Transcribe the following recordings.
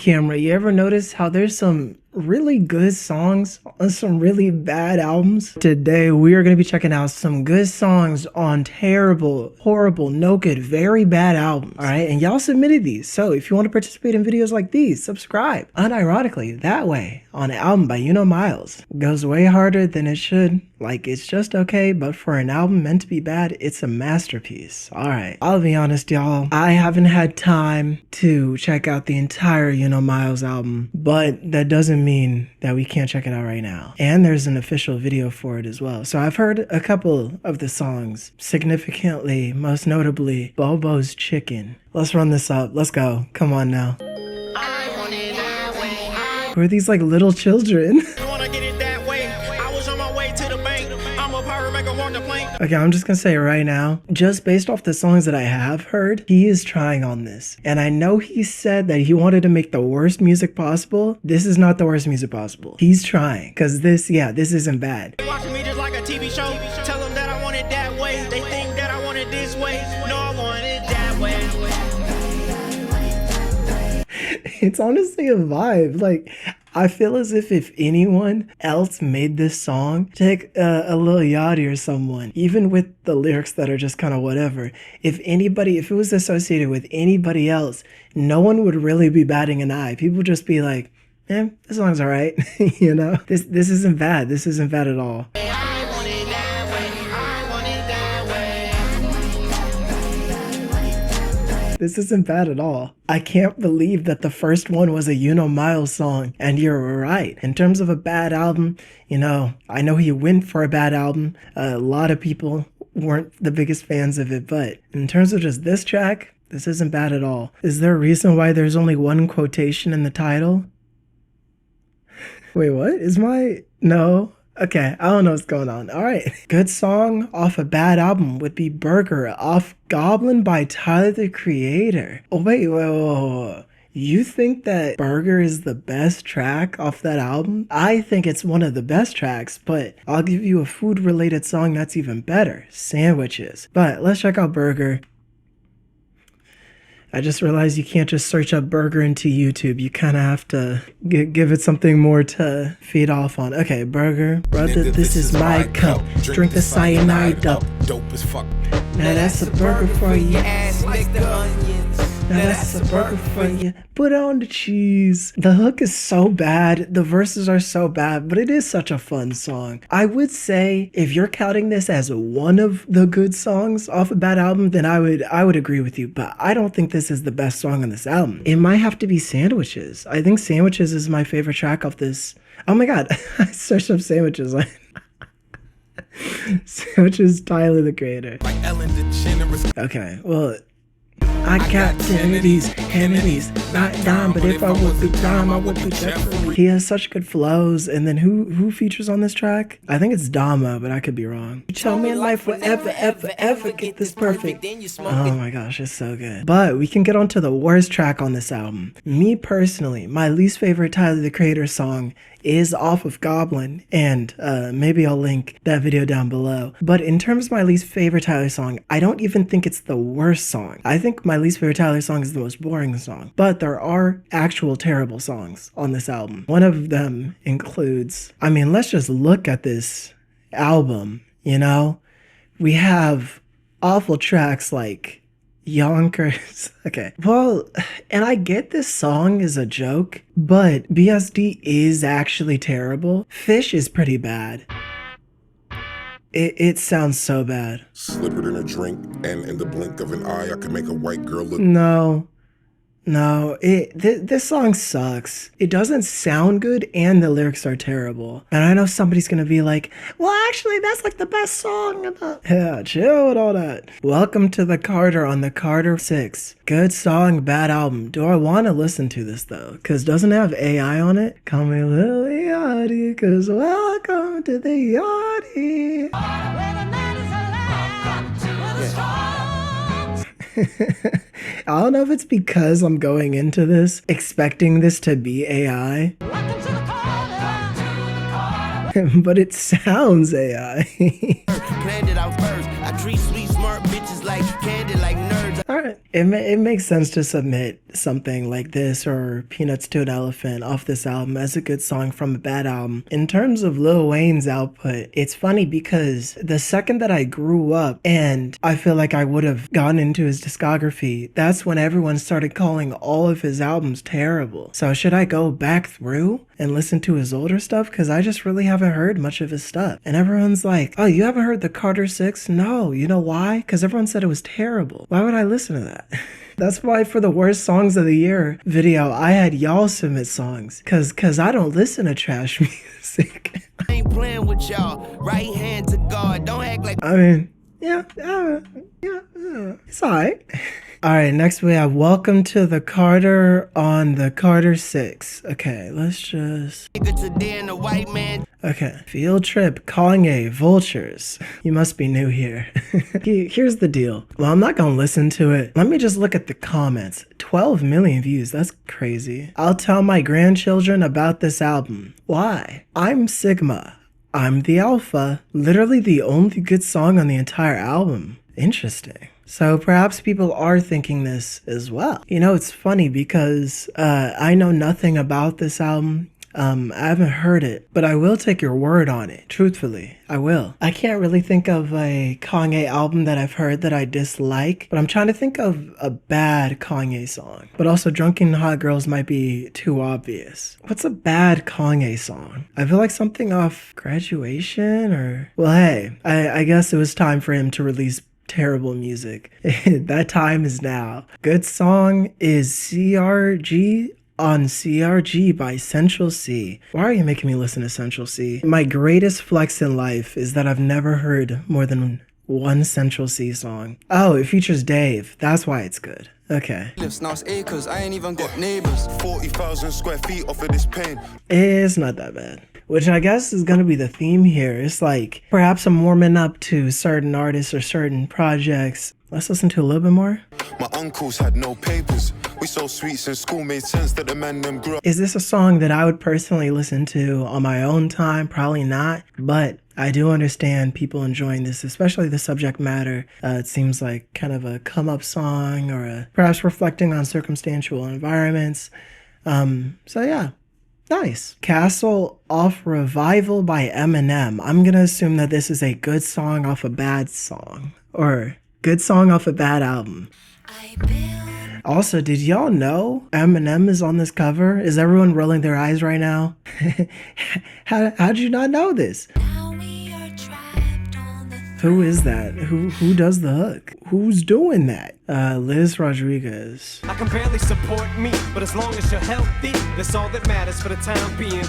camera, you ever notice how there's some really good songs on some really bad albums? Today we are going to be checking out some good songs on terrible, horrible, no good, very bad albums. All right, and y'all submitted these, so if you want to participate in videos like these, subscribe. Unironically, that way on an album by Miles goes way harder than it should. Like, it's just okay, but for an album meant to be bad, it's a masterpiece. All right, I'll be honest, y'all, I haven't had time to check out the entire Miles album, but that doesn't mean that we can't check it out right now. And there's an official video for it as well. So I've heard a couple of the songs, significantly, most notably, Bobo's Chicken. Let's run this up. Let's go. Come on now. Who are these like little children? Okay, I'm just gonna say right now, just based off the songs that I have heard, he is trying on this. And I know he said that he wanted to make the worst music possible. This is not the worst music possible. He's trying, because this isn't bad. Watching me just like a TV show. Tell them that I want it that way. They think that I want it this way. No, I want it that way. It's honestly a vibe. Like, I feel as if anyone else made this song, take a Lil Yachty or someone, even with the lyrics that are just kind of whatever, if it was associated with anybody else, no one would really be batting an eye. People would just be like, this song's all right. This isn't bad. This isn't bad at all. This isn't bad at all. I can't believe that the first one was a Miles song, and you're right. In terms of a bad album, I know he went for a bad album. A lot of people weren't the biggest fans of it, but in terms of just this track, this isn't bad at all. Is there a reason why there's only one quotation in the title? Wait, what? No. Okay, I don't know what's going on. All right. Good song off a bad album would be Burger off Goblin by Tyler, the Creator. Oh, wait. You think that Burger is the best track off that album? I think it's one of the best tracks, but I'll give you a food-related song that's even better, Sandwiches. But let's check out Burger. I just realized you can't just search up Burger into YouTube. You kind of have to give it something more to feed off on. Okay, Burger. Brother, this is my cup. Drink the cyanide up. Dope as fuck. Now that's a burger for you. Now that's a burger for you. Put on the cheese. The hook is so bad. The verses are so bad, but it is such a fun song. I would say if you're counting this as one of the good songs off a bad album, then I would agree with you. But I don't think this is the best song on this album. It might have to be Sandwiches. I think Sandwiches is my favorite track off this. Oh my god, I searched up Sandwiches. Sandwiches, Tyler, the Creator. Okay, well, I got 10 of these, not dime, but if I would be dime, I would be definitely. He has such good flows, and then who features on this track? I think it's Dama, but I could be wrong. You tell me life will ever get this perfect. Oh my gosh, it's so good. But we can get on to the worst track on this album. Me personally, my least favorite Tyler, the Creator song is off of Goblin, and maybe I'll link that video down below. But in terms of my least favorite Tyler song, I don't even think it's the worst song. I think my least favorite Tyler song is the most boring song. But there are actual terrible songs on this album. One of them includes, let's just look at this album, We have awful tracks like Yonkers. Okay, well, and I get this song is a joke, but BSD is actually terrible. Fish is pretty bad. It sounds so bad. Slip it in a drink, and in the blink of an eye, I can make a white girl look. No, this song sucks. It doesn't sound good, and the lyrics are terrible. And I know somebody's gonna be like, well, actually, that's like the best song. Yeah, chill with all that. Welcome to the Carter on the Carter 6. Good song, bad album. Do I want to listen to this, though? Because doesn't it have AI on it? Call me Lil Yachty, because welcome to the Yachty. I don't know if it's because I'm going into this expecting this to be AI, but it sounds AI. Alright. It makes sense to submit something like this or Peanuts to an Elephant off this album as a good song from a bad album. In terms of Lil Wayne's output, it's funny because the second that I grew up and I feel like I would have gone into his discography, that's when everyone started calling all of his albums terrible. So should I go back through and listen to his older stuff? Because I just really haven't heard much of his stuff. And everyone's like, oh, you haven't heard the Carter 6? No, you know why? Because everyone said it was terrible. Why would I listen to that? That's why for the worst songs of the year video, I had y'all submit songs. Cause I don't listen to trash music. I ain't playing with y'all. Right hand to God. Don't act like I mean, yeah, it's alright. Alright, next we have Welcome to the Carter on the Carter 6. Okay, let's just... nigga today and the white man. Okay, Field Trip, Kanye, Vultures. You must be new here. Here's the deal. Well, I'm not gonna listen to it. Let me just look at the comments. 12 million views, that's crazy. I'll tell my grandchildren about this album. Why? I'm Sigma. I'm the Alpha. Literally the only good song on the entire album. Interesting. So perhaps people are thinking this as well. You know, it's funny because I know nothing about this album. I haven't heard it, but I will take your word on it. Truthfully, I will. I can't really think of a Kanye album that I've heard that I dislike, but I'm trying to think of a bad Kanye song. But also Drunken Hot Girls might be too obvious. What's a bad Kanye song? I feel like something off Graduation or... Well, hey, I guess it was time for him to release terrible music. That time is now. Good song is CRG on CRG by Central C. Why are you making me listen to Central C? My greatest flex in life is that I've never heard more than one Central C song. Oh, it features Dave. That's why it's good. Okay. Now it's acres, I ain't even got neighbors. 40,000 square feet off of this pain. It's not that bad. Which I guess is gonna be the theme here. It's like, perhaps I'm warming up to certain artists or certain projects. Let's listen to a little bit more. My uncles had no papers. We sold sweets in school, made sense that the man them grew up. Is this a song that I would personally listen to on my own time? Probably not, but I do understand people enjoying this, especially the subject matter. It seems like kind of a come-up song or perhaps reflecting on circumstantial environments. So yeah. Nice. Castle off Revival by Eminem. I'm gonna assume that this is a good song off a bad song. Or good song off a bad album. Also, did y'all know Eminem is on this cover? Is everyone rolling their eyes right now? How'd you not know this? Who is that? Who does the hook? Who's doing that? Liz Rodriguez. I can barely support me, but as long as you're healthy, that's all that matters for the time being.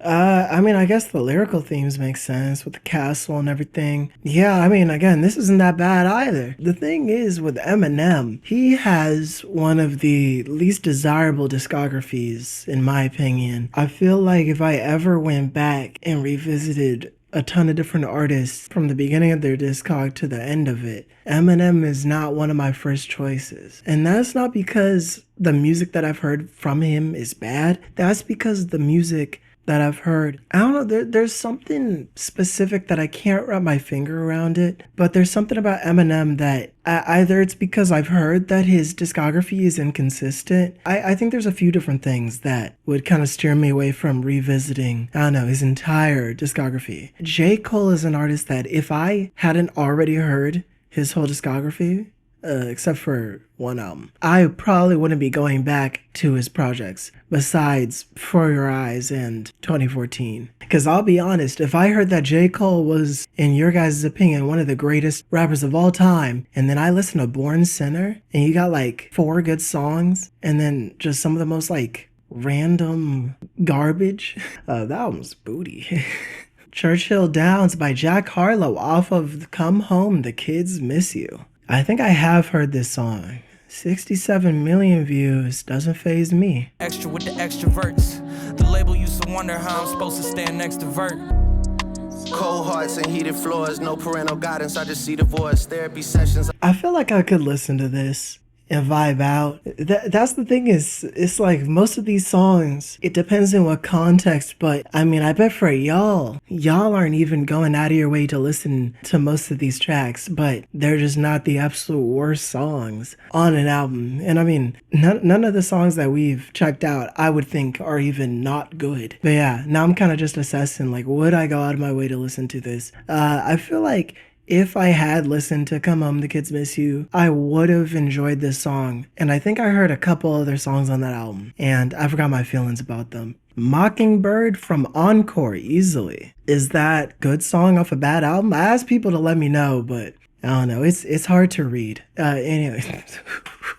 I mean, I guess the lyrical themes make sense with the castle and everything. Yeah, I mean, again, this isn't that bad either. The thing is with Eminem, he has one of the least desirable discographies, in my opinion. I feel like if I ever went back and revisited a ton of different artists from the beginning of their discog to the end of it, Eminem is not one of my first choices. And that's not because the music that I've heard from him is bad. That's because the music that I've heard, I don't know, there's something specific that I can't wrap my finger around it, but there's something about Eminem that either it's because I've heard that his discography is inconsistent. I think there's a few different things that would kind of steer me away from revisiting, I don't know, his entire discography. J. Cole is an artist that if I hadn't already heard his whole discography, except for one album, I probably wouldn't be going back to his projects besides For Your Eyes and 2014. Because I'll be honest, if I heard that J. Cole was, in your guys' opinion, one of the greatest rappers of all time, and then I listen to Born Sinner, and you got like 4 good songs, and then just some of the most like random garbage, that album's booty. Churchill Downs by Jack Harlow off of Come Home, The Kids Miss You. I think I have heard this song. 67 million views, doesn't faze me. Extra with the extroverts. The label used to wonder how I'm supposed to stand next to Vert. Cold hearts and heated floors, no parental guidance, I just see divorce, therapy sessions. I feel like I could listen to this and vibe out. That's the thing is, it's like most of these songs, it depends in what context, but I mean, I bet for y'all aren't even going out of your way to listen to most of these tracks, but they're just not the absolute worst songs on an album. And I mean, none of the songs that we've checked out, I would think are even not good. But yeah, now I'm kind of just assessing, like, would I go out of my way to listen to this? I feel like if I had listened to Come Home, The Kids Miss You, I would have enjoyed this song. And I think I heard a couple other songs on that album, and I forgot my feelings about them. Mockingbird from Encore, easily. Is that good song off a bad album? I asked people to let me know, but I don't know. It's hard to read. Anyway.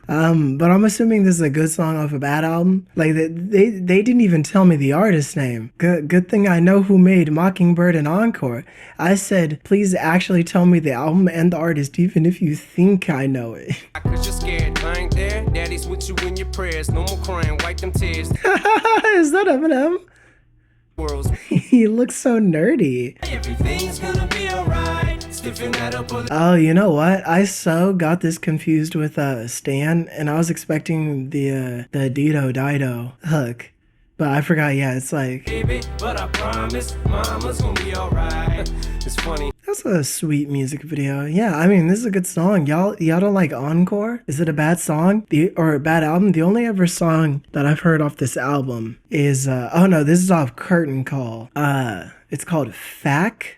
But I'm assuming this is a good song off a bad album. Like they didn't even tell me the artist's name. Good thing I know who made Mockingbird and Encore. I said, please actually tell me the album and the artist, even if you think I know it. Cause you're scared, I ain't there. Daddy's with you in your prayers. No more crying, wipe them tears. Is that Eminem? Worlds. He looks so nerdy. Everything's gonna be alright. Stiffen that up a Oh, you know what? I so got this confused with Stan, and I was expecting the Dido Dido hook, but I forgot. Yeah, it's like, baby, but I promise, mama's gonna be alright. It's funny. That's a sweet music video. Yeah, I mean, this is a good song. Y'all don't like Encore? Is it a bad song? Or a bad album? The only ever song that I've heard off this album is oh no, this is off Curtain Call. It's called Fack.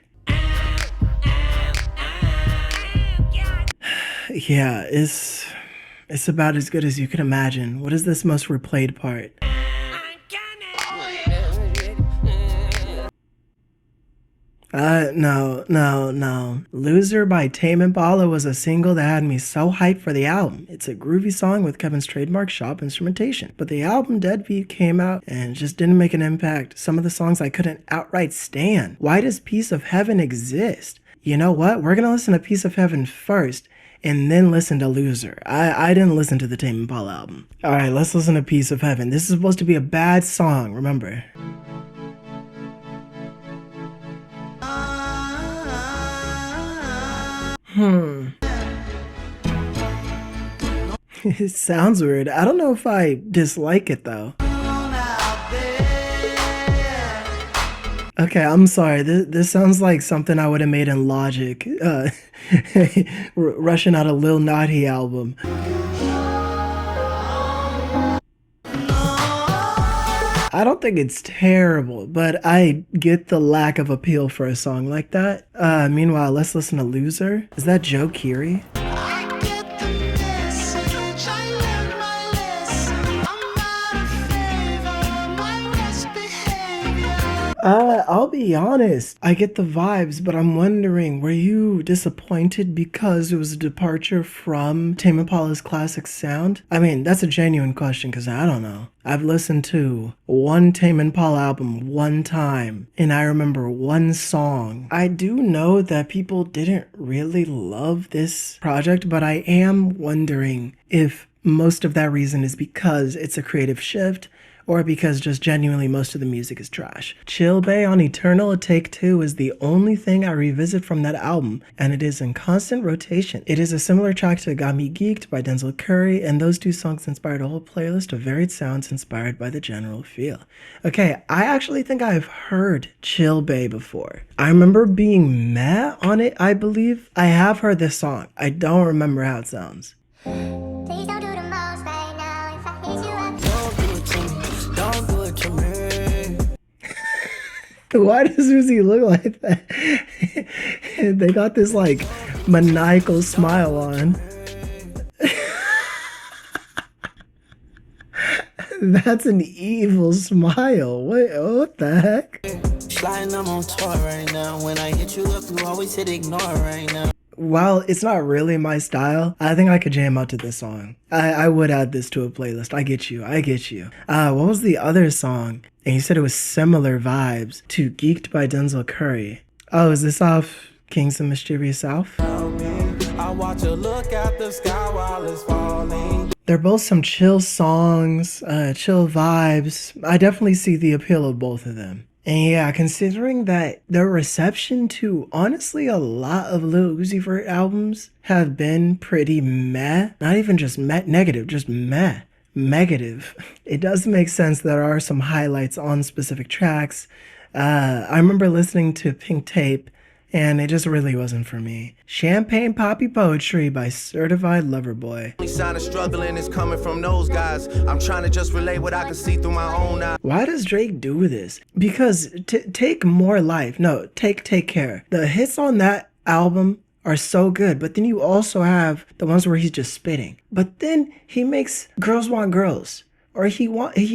Yeah, it's about as good as you can imagine. What is this most replayed part? No. Loser by Tame Impala was a single that had me so hyped for the album. It's a groovy song with Kevin's trademark shop instrumentation. But the album Deadbeat came out and just didn't make an impact. Some of the songs I couldn't outright stand. Why does Piece of Heaven exist? You know what? We're gonna listen to Piece of Heaven first, and then listen to Loser. I didn't listen to the Tame Impala album. Alright, let's listen to Piece of Heaven. This is supposed to be a bad song, remember. It sounds weird. I don't know if I dislike it though. Okay, I'm sorry. This sounds like something I would have made in Logic. Rushing out a Lil Naughty album. I don't think it's terrible, but I get the lack of appeal for a song like that. Meanwhile, let's listen to Loser. Is that Joe Keery? I'll be honest, I get the vibes, but I'm wondering, were you disappointed because it was a departure from Tame Impala's classic sound? I mean, that's a genuine question, because I don't know. I've listened to one Tame Impala album one time, and I remember one song. I do know that people didn't really love this project, but I am wondering if most of that reason is because it's a creative shift, or because just genuinely most of the music is trash. Chill Bay on Eternal, A Take Two is the only thing I revisit from that album, and it is in constant rotation. It is a similar track to Got Me Geeked by Denzel Curry, and those two songs inspired a whole playlist of varied sounds inspired by the general feel. Okay, I actually think I've heard Chill Bay before. I remember being meh on it, I believe. I have heard this song. I don't remember how it sounds. Please don't do the most right now. If I hit you up, Don't do it to me. Why does Uzi look like that? They got this like maniacal smile on. That's an evil smile. What the heck? Sliding, I'm on tour right now. When I hit you up, you always hit ignore right now. While it's not really my style, I think I could jam out to this song. I would add this to a playlist. I get you. What was the other song? And you said it was similar vibes to Geeked by Denzel Curry. Oh, is this off Kings of Mischievous South? I watch her look at the sky while it's falling. They're both some chill songs, chill vibes. I definitely see the appeal of both of them. And yeah, considering that the reception to honestly a lot of Lil Uzi Vert albums have been pretty meh, not even just negative, just meh. Negative. It does make sense that there are some highlights on specific tracks. I remember listening to Pink Tape, and it just really wasn't for me. Champagne Poppy Poetry by Certified Lover Boy. Only sign of struggling is coming from those guys. I'm trying to just relate what I can see through my own eyes. Why does Drake do this? Because Take More Life, no, Take Care. The hits on that album are so good, but then you also have the ones where he's just spitting. But then he makes Girls Want Girls, or he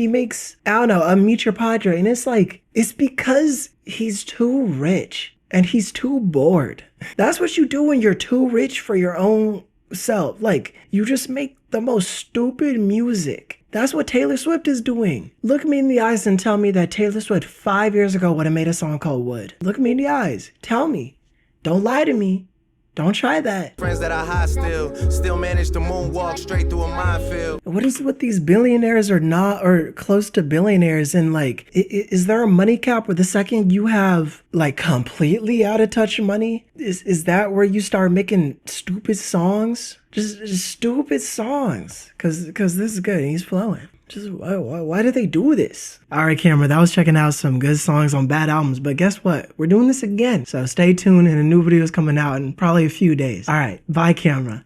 makes, I don't know, Meet Your Padre, and it's like, it's because he's too rich and he's too bored. That's what you do when you're too rich for your own self. Like, you just make the most stupid music. That's what Taylor Swift is doing. Look me in the eyes and tell me that Taylor Swift 5 years ago would have made a song called Wood. Look me in the eyes. Tell me. Don't lie to me. Don't try that. Friends that are high still manage to moonwalk straight through a minefield. What is with these billionaires or not, or close to billionaires? And like, is there a money cap where the second you have like completely out of touch money, is that where you start making stupid songs? Just stupid songs. Cause this is good. He's flowing. Just why do they do this? All right, Camera, that was checking out some good songs on bad albums, but guess what? We're doing this again. So stay tuned, and a new video is coming out in probably a few days. All right, bye, Camera.